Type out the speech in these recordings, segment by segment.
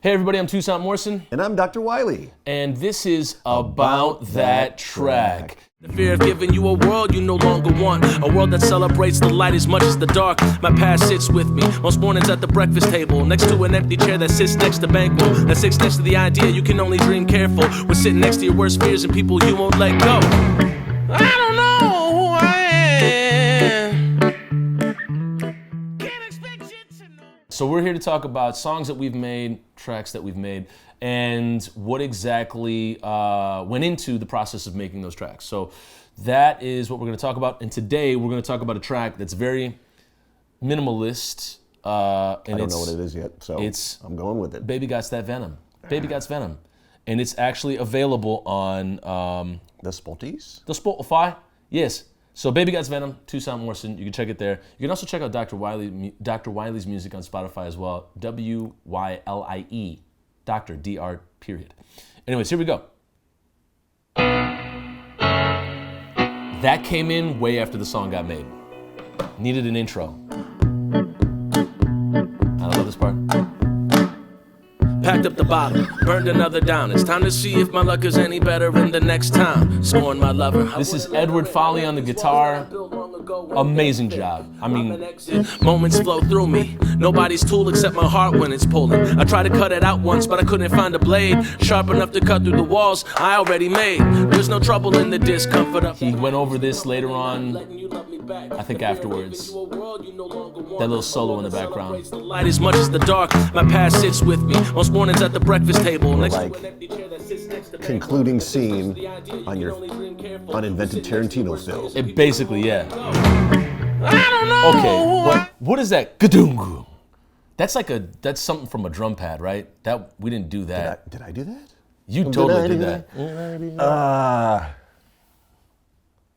Hey everybody, I'm Toussaint Morrison. And I'm Dr. Wylie. And this is About That Track. The fear of giving you a world you no longer want. A world that celebrates the light as much as the dark. My past sits with me most mornings at the breakfast table, next to an empty chair that sits next to bankroll, that sits next to the idea you can only dream careful. We're sitting next to your worst fears and people you won't let go. I don't know who I am. Can't expect you to know. So we're here to talk about songs that we've made, tracks that we've made, and what exactly went into the process of making those tracks. So that is what we're going to talk about. And today we're going to talk about a track that's very minimalist. And I don't know what it is yet, so I'm going with it. Baby Got's That Venom. Baby Got's Venom. And it's actually available on... the Spotify? The Spotify, yes. So Baby Got's Venom, Toussaint Morrison, you can check it there. You can also check out Dr. Wylie's music on Spotify as well. W-Y-L-I-E. Dr. D-R, period. Anyways, here we go. That came in way after the song got made. Needed an intro. I love this part. Packed up the bottle, burned another down. It's time to see if my luck is any better in the next time. Scorn my lover. This is Edward Foley on the guitar. Amazing job. I mean, moments flow through me. Nobody's tool except my heart when it's pulling. I tried to cut it out once, but I couldn't find a blade sharp enough to cut through the walls I already made. There's no trouble in the discomfort of. He went over this later on, I think afterwards. That little solo in the background. The light as much as the dark. My past sits with me most mornings at the breakfast table. Like concluding scene on your uninvented Tarantino film. It basically, yeah. I don't know. Okay, but what is that? Gadungu. That's something from a drum pad, right? That we didn't do that. Did I do that? You totally did that.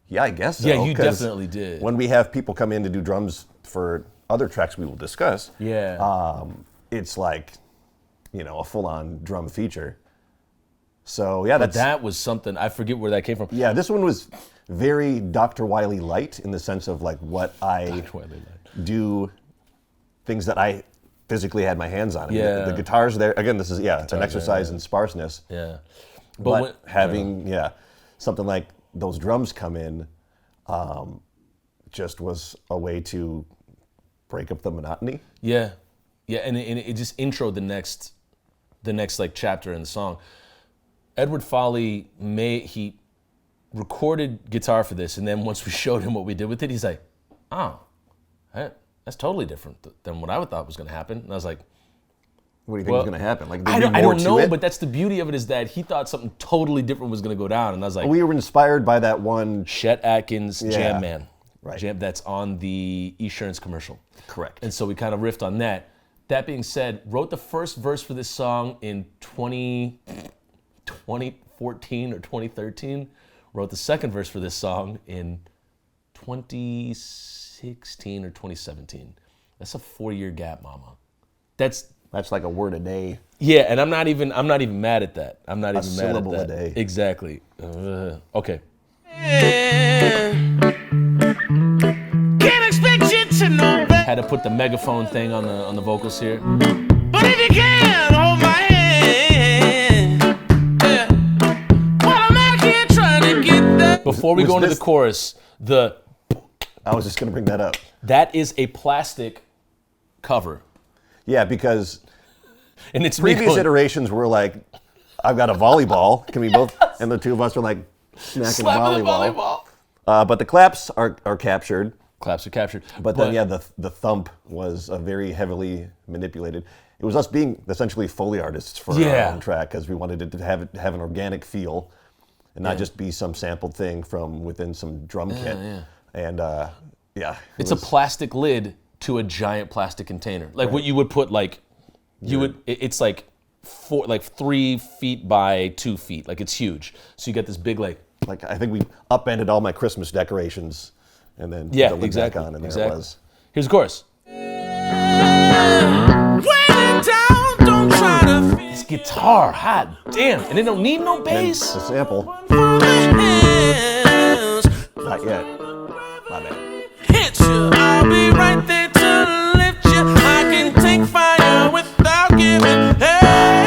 Yeah, I guess so. Yeah, you definitely did. When we have people come in to do drums for other tracks we will discuss, it's like, a full-on drum feature. So yeah, that was something, I forget where that came from. Yeah, this one was very Dr. Wylie light in the sense of like what I do, things that I physically had my hands on. Yeah. The guitars there, again, this is an exercise in sparseness. Yeah. But having something like those drums come in just was a way to break up the monotony. Yeah. Yeah, and it just introed the next like chapter in the song. Edward Foley he recorded guitar for this, and then once we showed him what we did with it, he's like, "Oh, that's totally different than what I thought was going to happen." And I was like, "What do you think is going to happen?" Like, I don't know, but that's the beauty of it, is that he thought something totally different was going to go down, and I was like, we were inspired by that one Chet Atkins Jam Man, right? Jam that's on the Esurance commercial, correct? And so we kind of riffed on that. That being said, wrote the first verse for this song in 2014 or 2013. Wrote the second verse for this song in 2016 or 2017. That's a 4-year gap, mama. That's like a word a day. Yeah, and I'm not even mad at that. I'm not even mad at that. A syllable a day. Exactly. Okay. Can't expect you to know that. Had to put the megaphone thing on the vocals here. But if you can hold my hand, while I'm out here trying to get that. Before we go into the chorus, I was just gonna bring that up. That is a plastic cover. Yeah, because and it's previous iterations were like, I've got a volleyball. Can we both? And the two of us are like smacking volleyball. But the claps are captured. Claps are captured. But then, the thump was very heavily manipulated. It was us being essentially Foley artists for our own track, because we wanted it to have an organic feel and not just be some sampled thing from within some drum kit. And it's a plastic lid to a giant plastic container, like what you would put it's like 3 feet by 2 feet, like it's huge. So you get this big like I think we upended all my Christmas decorations and then put the lid back on, and there it was. Here's the chorus. This guitar, hot damn, and it don't need no bass. The sample. Not yet. My bad. I'll be right there to lift you. I can take fire without giving. Hey.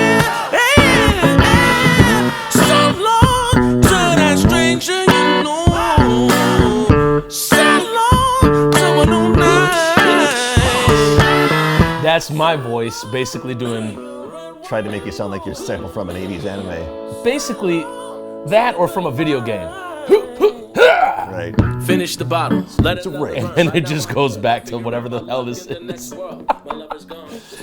that's my voice basically doing, Tried to make you sound like you're sampled from an 80s anime. basically that or from a video game. Right. Finish the bottle. Let it Right. And it just goes back to whatever the hell this is.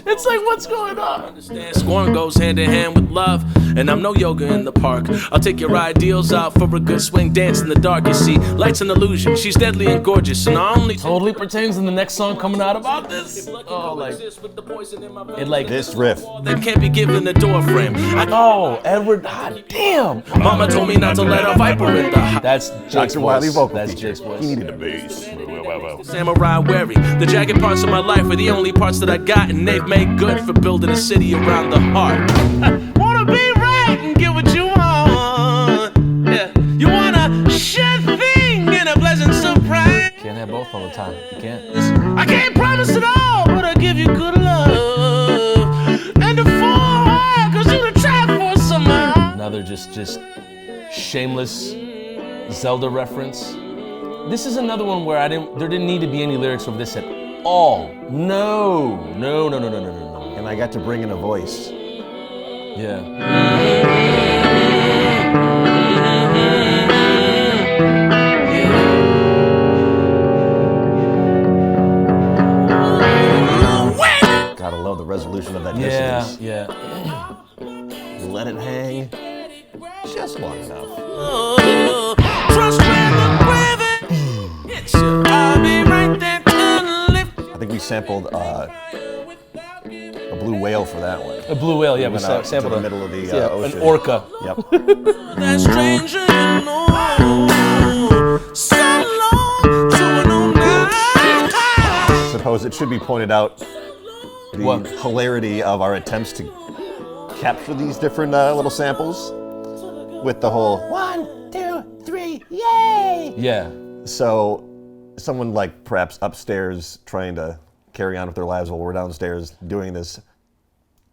It's like, what's going on? Understand, scorn goes hand in hand with love, and I'm no yoga in the park. I'll take your ideals out for a good swing dance in the dark. You see, light's an illusion. She's deadly and gorgeous, and I only Totally pertains in the next song coming out about this. Oh, like, it like, This riff. that can't be given a door frame. oh, Edward, god damn. Mama told me not to let a viper in the house. That's Jake's Dr. Wylie voice. vocal That's feature. Jake's voice. He needed a bass. Samurai wary. The jagged parts of my life are the only parts that I got, and they've made good for building a city around the heart. Wanna be right and get what you want. Yeah. You wanna share thing in a pleasant surprise. Can't have both all the time. You can't. I can't promise it all, but I'll give you good love. And a full heart, cause you the try for some more. Another just shameless Zelda reference. This is another one where there didn't need to be any lyrics over this at all. No. And I got to bring in a voice. Yeah. Gotta love the resolution of that Yeah, dissonance. yeah. Let it hang just long enough. Trust where the gravity hits you. I'll be right there to lift. I think we sampled a blue whale for that one. A blue whale, yeah, we Went out sampled to the a- middle of the yeah, ocean. an orca. Yep. That stranger you know. So long to an old night. Suppose it should be pointed out the What? hilarity of our attempts to capture these different little samples with the whole 1, 2, 3, yay! Yeah. So someone like perhaps upstairs trying to carry on with their lives while we're downstairs doing this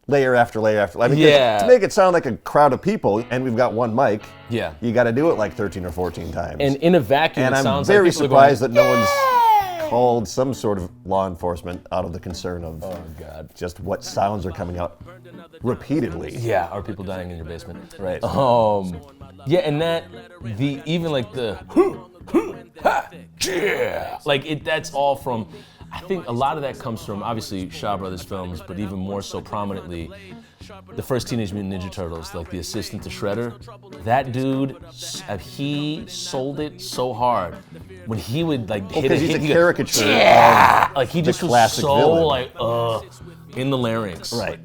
layer after layer after layer. I mean, Yeah. to make it sound like a crowd of people, and we've got one mic, Yeah. you got to do it like 13 or 14 times. And in a vacuum, And it I'm sounds very like people are surprised going, that no one's called some sort of law enforcement out of the concern of God. just what sounds are coming out repeatedly. Yeah, are people dying in your basement? Right. Yeah, and even like the yeah, like that's all from. I think a lot of that comes from obviously Shaw Brothers films, but even more so prominently, the first Teenage Mutant Ninja Turtles, like the assistant to Shredder. That dude, he sold it so hard when he would like hit Because he's a he'd go, caricature yeah, like he just was classic so villain. like in the larynx. Right.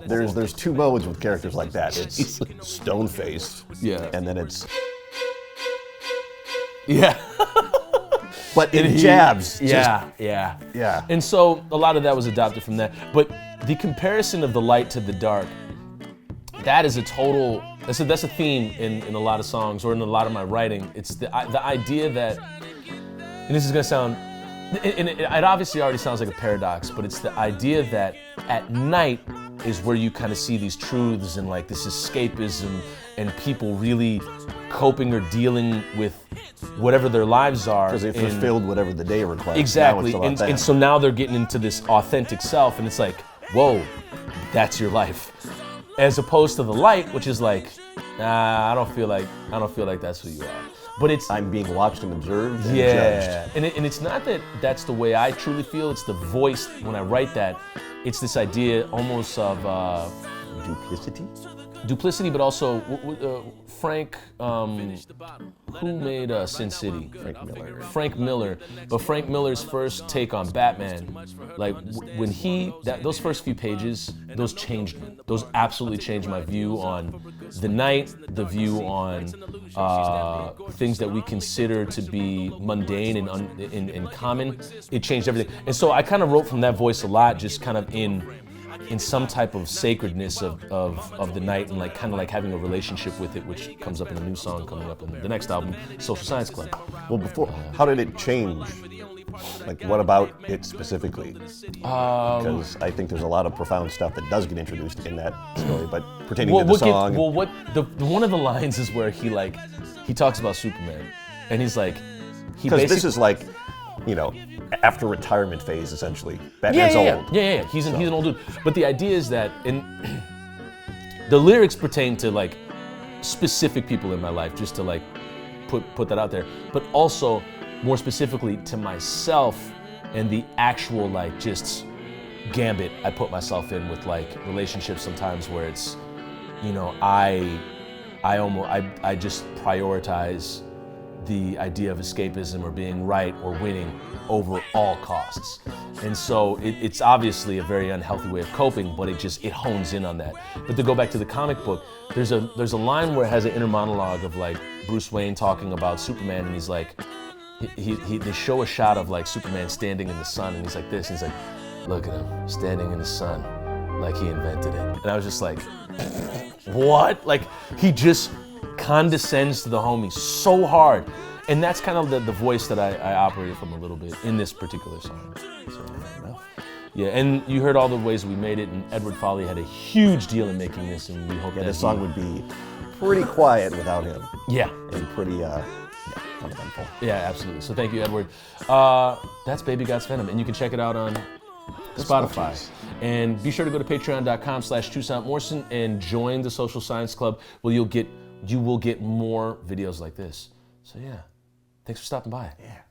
There's two modes with characters like that. It's stone-faced. Yeah. And then it's Yeah. but in jabs. Yeah. Yeah. And so a lot of that was adopted from that. But the comparison of the light to the dark, that is that's a theme in a lot of songs or in a lot of my writing. It's the idea that, and this is gonna sound, and it obviously already sounds like a paradox, but it's the idea that at night is where you kind of see these truths and like this escapism and people really coping or dealing with whatever their lives are. Because they fulfilled whatever the day requires. Exactly, Now it's about and that. so now they're getting into this authentic self, and it's like, whoa, that's your life, as opposed to the light, which is like, nah, I don't feel like that's who you are. But it's I'm being watched and observed and yeah, judged. and it's not that that's the way I truly feel. It's the voice when I write that. It's this idea almost of duplicity, but also Frank, who made Sin City? Frank Miller. But Frank Miller's first take on Batman, like when those first few pages, those changed me. Those absolutely changed my view on the night, the view on things that we consider to be mundane and common. It changed everything. And so I kind of wrote from that voice a lot, just kind of in some type of sacredness of the night and like kind of like having a relationship with it, which comes up in a new song coming up in the next album, Social Science Club. Well, how did it change? Like, what about it specifically? Because I think there's a lot of profound stuff that does get introduced in that story, but pertaining to the song. One of the lines is where he talks about Superman, and he's like, Because this is like, after retirement phase, essentially. Batman's old. Yeah. He's an old dude. But the idea is that the lyrics pertain to like specific people in my life, just to like put that out there. But also, more specifically, to myself and the actual like just gambit I put myself in with like relationships sometimes where it's, you know, I just prioritize the idea of escapism or being right or winning over all costs. And so it's obviously a very unhealthy way of coping, but it hones in on that. But to go back to the comic book, there's a line where it has an inner monologue of like Bruce Wayne talking about Superman, and he's like, they show a shot of like Superman standing in the sun, and he's like this, and he's like, look at him standing in the sun like he invented it. And I was just like, what? Like, he just condescends to the homie so hard. And that's kind of the voice that I operated from a little bit in this particular song. So, yeah, and you heard all the ways we made it, and Edward Foley had a huge deal in making this, and we hope that this song would be pretty quiet without him. Yeah. And pretty uneventful. Yeah, absolutely. So thank you, Edward. That's Baby Got's Venom, and you can check it out on Spotify. And be sure to go to patreon.com/Toussaint Morrison and join the Social Science Club, where you will get more videos like this. So yeah, thanks for stopping by. Yeah.